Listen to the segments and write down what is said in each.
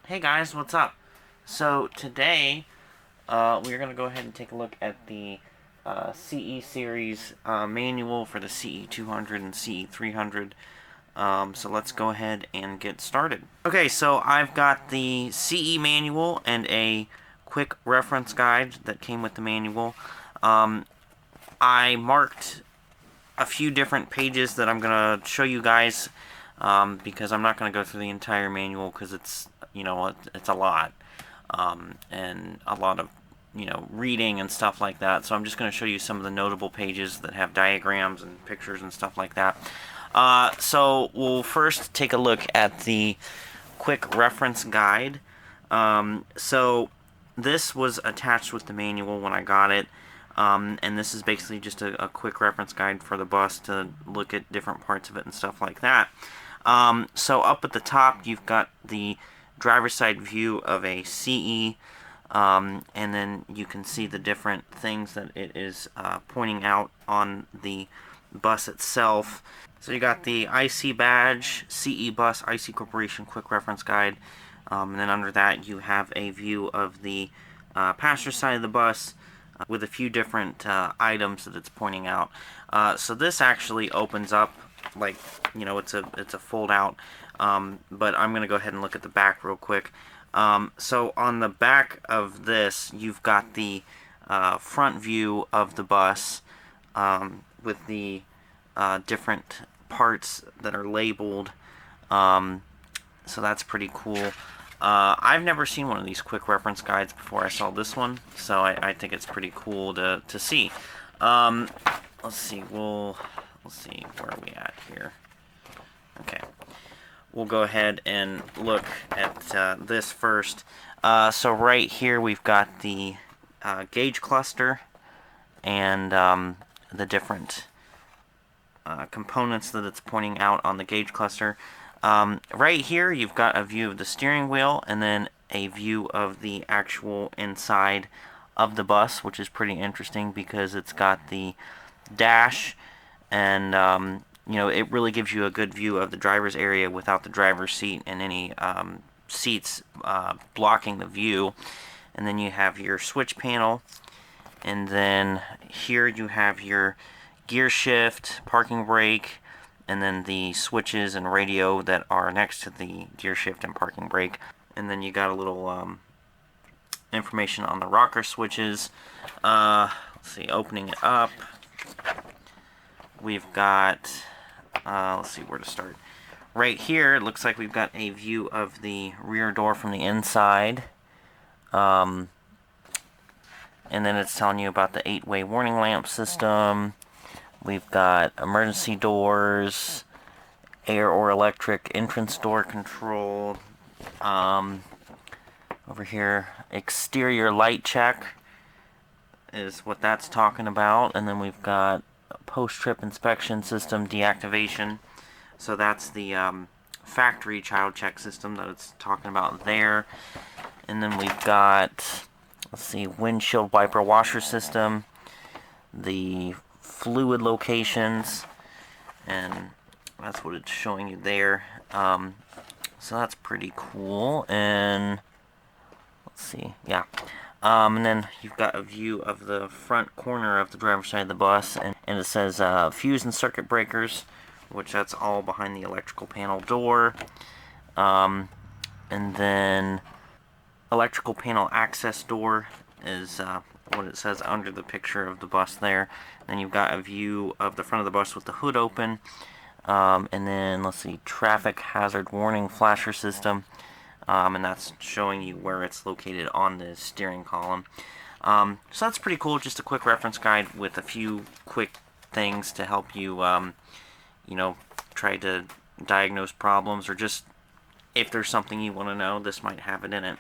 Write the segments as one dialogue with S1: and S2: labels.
S1: Hey guys, what's up? So today we're going to go ahead and take a look at the CE series manual for the CE 200 and CE 300. So let's go ahead and get started. Okay, so I've got the CE manual and a quick reference guide that came with the manual. I marked a few different pages that I'm going to show you guys because I'm not going to go through the entire manual because it's a lot and a lot of reading and stuff like that. So I'm just going to show you some of the notable pages that have diagrams and pictures and stuff like that. So we'll first take a look at the quick reference guide. So this was attached with the manual when I got it. And this is basically just a quick reference guide for the bus to look at different parts of it and stuff like that. So up at the top, you've got the driver's side view of a CE, and then you can see the different things that it is pointing out on the bus itself. So you got the IC badge, CE bus, IC Corporation quick reference guide, and then under that you have a view of the passenger side of the bus, with a few different items that it's pointing out. So this actually opens up like, it's a fold out, but I'm going to go ahead and look at the back real quick. So on the back of this, you've got the front view of the bus with the different parts that are labeled. So that's pretty cool. I've never seen one of these quick reference guides before I saw this one, so I think it's pretty cool to see. Let's see, we'll see, where are we at here? Okay, we'll go ahead and look at this first. So right here we've got the gauge cluster and the different components that it's pointing out on the gauge cluster. Right here you've got a view of the steering wheel and then a view of the actual inside of the bus, which is pretty interesting because it's got the dash and it really gives you a good view of the driver's area without the driver's seat and any seats blocking the view. And then you have your switch panel, and then here you have your gear shift, parking brake, and then the switches and radio that are next to the gear shift and parking brake. And then you got a little information on the rocker switches. Let's see, opening it up, we've got, let's see where to start. Right here, it looks like we've got a view of the rear door from the inside. And then it's telling you about the 8-way warning lamp system. We've got emergency doors, air or electric entrance door control. Over here, exterior light check is what that's talking about. And then we've got post-trip inspection system deactivation. So that's the factory child check system that it's talking about there. And then we've got, let's see, windshield wiper washer system, the fluid locations, and that's what it's showing you there. So that's pretty cool. And let's see, yeah. And then you've got a view of the front corner of the driver's side of the bus, and it says fuse and circuit breakers, which that's all behind the electrical panel door. And then electrical panel access door is what it says under the picture of the bus there. Then you've got a view of the front of the bus with the hood open. And then, let's see, traffic hazard warning flasher system. And that's showing you where it's located on the steering column. So that's pretty cool, just a quick reference guide with a few quick things to help you, try to diagnose problems, or just if there's something you want to know, this might have it in it.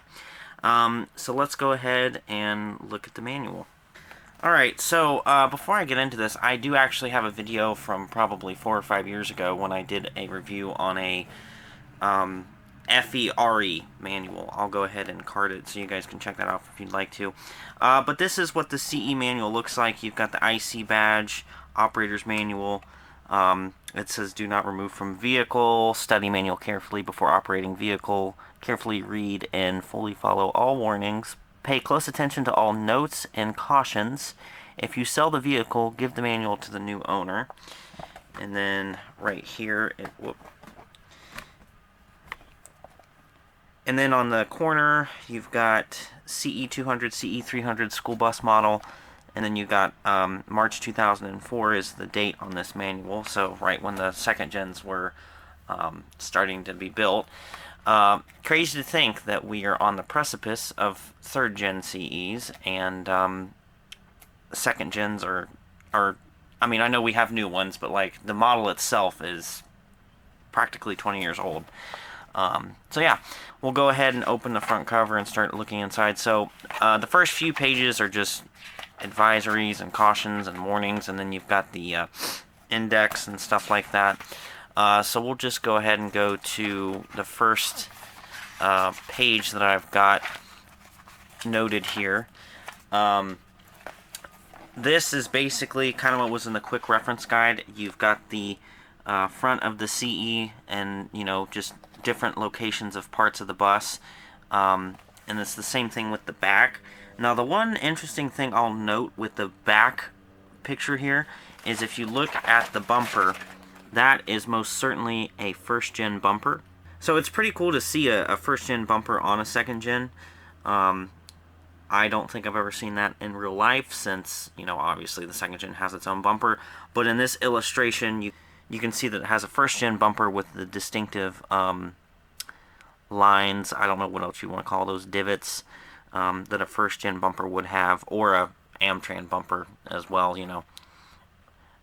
S1: So let's go ahead and look at the manual. Alright, so before I get into this, I do actually have a video from probably 4 or 5 years ago when I did a review on a FERE manual. I'll go ahead and card it so you guys can check that out if you'd like to. But this is what the CE manual looks like. You've got the IC badge, operator's manual, It says do not remove from vehicle, study manual carefully before operating vehicle, carefully read and fully follow all warnings, pay close attention to all notes and cautions. If you sell the vehicle, give the manual to the new owner. And then right here, and then on the corner, you've got CE200, CE300 school bus model, and then you got March 2004 is the date on this manual, so right when the second gens were starting to be built. Crazy to think that we are on the precipice of third gen CEs, and second gens are, I mean, I know we have new ones, but like the model itself is practically 20 years old. So yeah, we'll go ahead and open the front cover and start looking inside. So the first few pages are just advisories and cautions and warnings, and then you've got the index and stuff like that. So we'll just go ahead and go to the first page that I've got noted here. This is basically kind of what was in the quick reference guide. You've got the front of the CE and, you know, just different locations of parts of the bus. And it's the same thing with the back. Now, the one interesting thing I'll note with the back picture here is if you look at the bumper, that is most certainly a first-gen bumper. So it's pretty cool to see a first-gen bumper on a second-gen. I don't think I've ever seen that in real life since, you know, obviously the second-gen has its own bumper. But in this illustration, you can see that it has a first-gen bumper with the distinctive lines. I don't know what else you want to call those, divots, that a first-gen bumper would have, or a Amtran bumper as well, you know,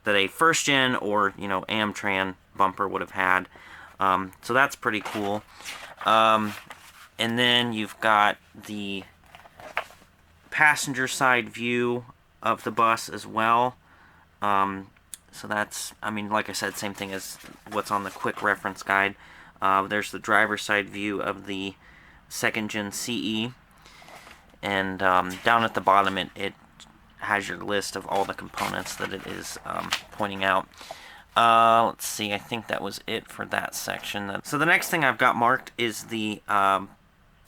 S1: that a first-gen or, you know, Amtran bumper would have had. So that's pretty cool. And then you've got the passenger side view of the bus as well. So that's, I mean, like I said, same thing as what's on the quick reference guide. There's the driver's side view of the second-gen CE. And down at the bottom, it has your list of all the components that it is pointing out. Let's see, I think that was it for that section. So the next thing I've got marked is the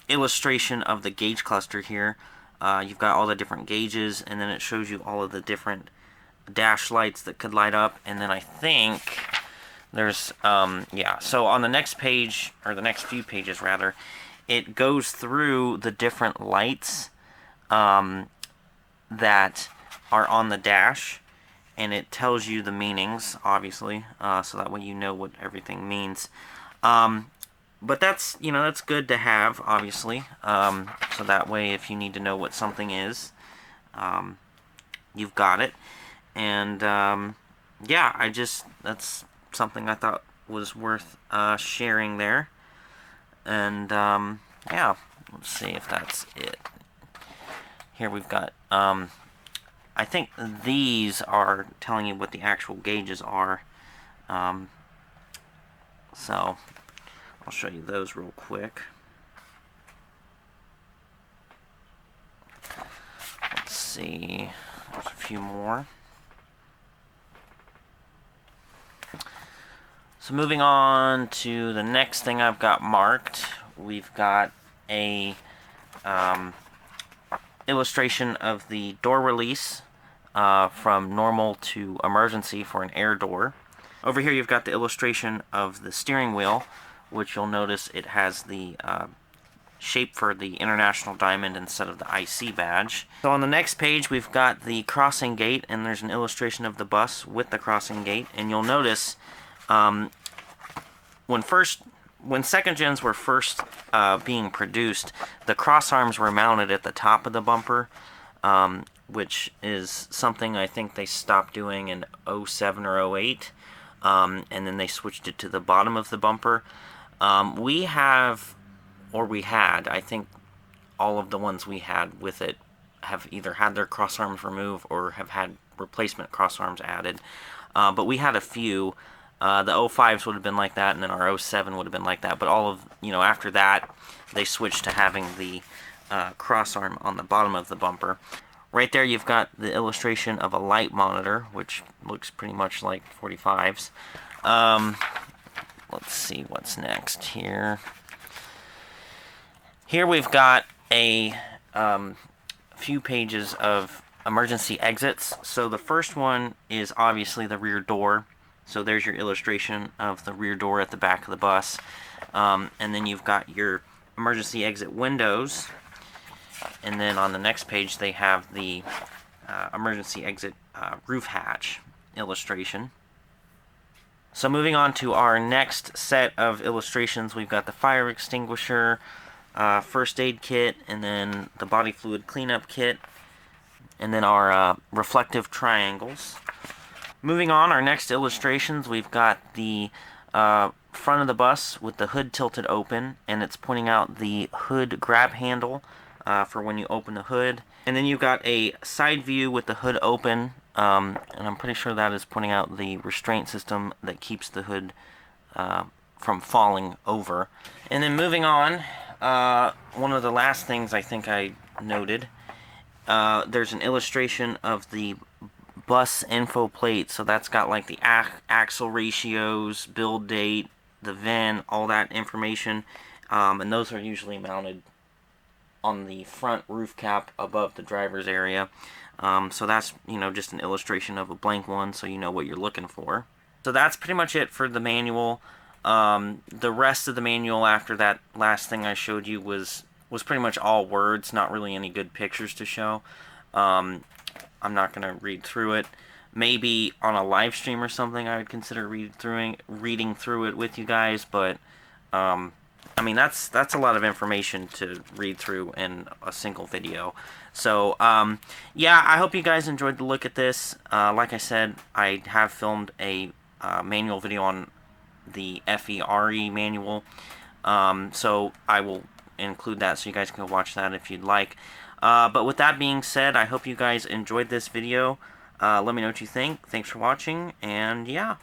S1: illustration of the gauge cluster here. You've got all the different gauges, and then it shows you all of the different dash lights that could light up. And then I think there's, yeah, so on the next page, or the next few pages rather, it goes through the different lights that are on the dash, and it tells you the meanings, obviously, so that way you know what everything means. But that's, you know, that's good to have, obviously, so that way if you need to know what something is, you've got it. And yeah, that's something I thought was worth sharing there. And yeah, let's see if that's it. Here we've got, I think these are telling you what the actual gauges are. So I'll show you those real quick. Let's see, there's a few more. So moving on to the next thing I've got marked, we've got a illustration of the door release from normal to emergency for an air door. Over here you've got the illustration of the steering wheel, which you'll notice it has the shape for the International Diamond instead of the IC badge. So on the next page we've got the crossing gate, and there's an illustration of the bus with the crossing gate, and you'll notice when second gens were first being produced, the cross arms were mounted at the top of the bumper, which is something I think they stopped doing in 07 or 08, and then they switched it to the bottom of the bumper. We have, or we had, I think all of the ones we had with it have either had their cross arms removed or have had replacement cross arms added. But we had a few. The 05s would have been like that, and then our 07 would have been like that. But all of, you know, after that, they switched to having the cross arm on the bottom of the bumper. Right there you've got the illustration of a light monitor, which looks pretty much like 45's. Let's see what's next here. Here we've got a few pages of emergency exits. So the first one is obviously the rear door. So there's your illustration of the rear door at the back of the bus. And then you've got your emergency exit windows. And then on the next page they have the emergency exit roof hatch illustration. So moving on to our next set of illustrations, we've got the fire extinguisher, first aid kit, and then the body fluid cleanup kit, and then our reflective triangles. Moving on, our next illustrations, we've got the front of the bus with the hood tilted open, and it's pointing out the hood grab handle for when you open the hood. And then you've got a side view with the hood open, and I'm pretty sure that is pointing out the restraint system that keeps the hood from falling over. And then moving on, one of the last things I think I noted, there's an illustration of the bus info plate. So that's got like the axle ratios, build date, the VIN, all that information, and those are usually mounted on the front roof cap above the driver's area. So that's, you know, just an illustration of a blank one, so you know what you're looking for. So that's pretty much it for the manual. The rest of the manual after that last thing I showed you was pretty much all words, not really any good pictures to show. I'm not going to read through it. Maybe on a live stream or something I would consider reading through it with you guys, but I mean, that's a lot of information to read through in a single video. So, yeah, I hope you guys enjoyed the look at this. Like I said, I have filmed a manual video on the FERE manual. So I will include that so you guys can watch that if you'd like. But with that being said, I hope you guys enjoyed this video. Let me know what you think. Thanks for watching, and yeah.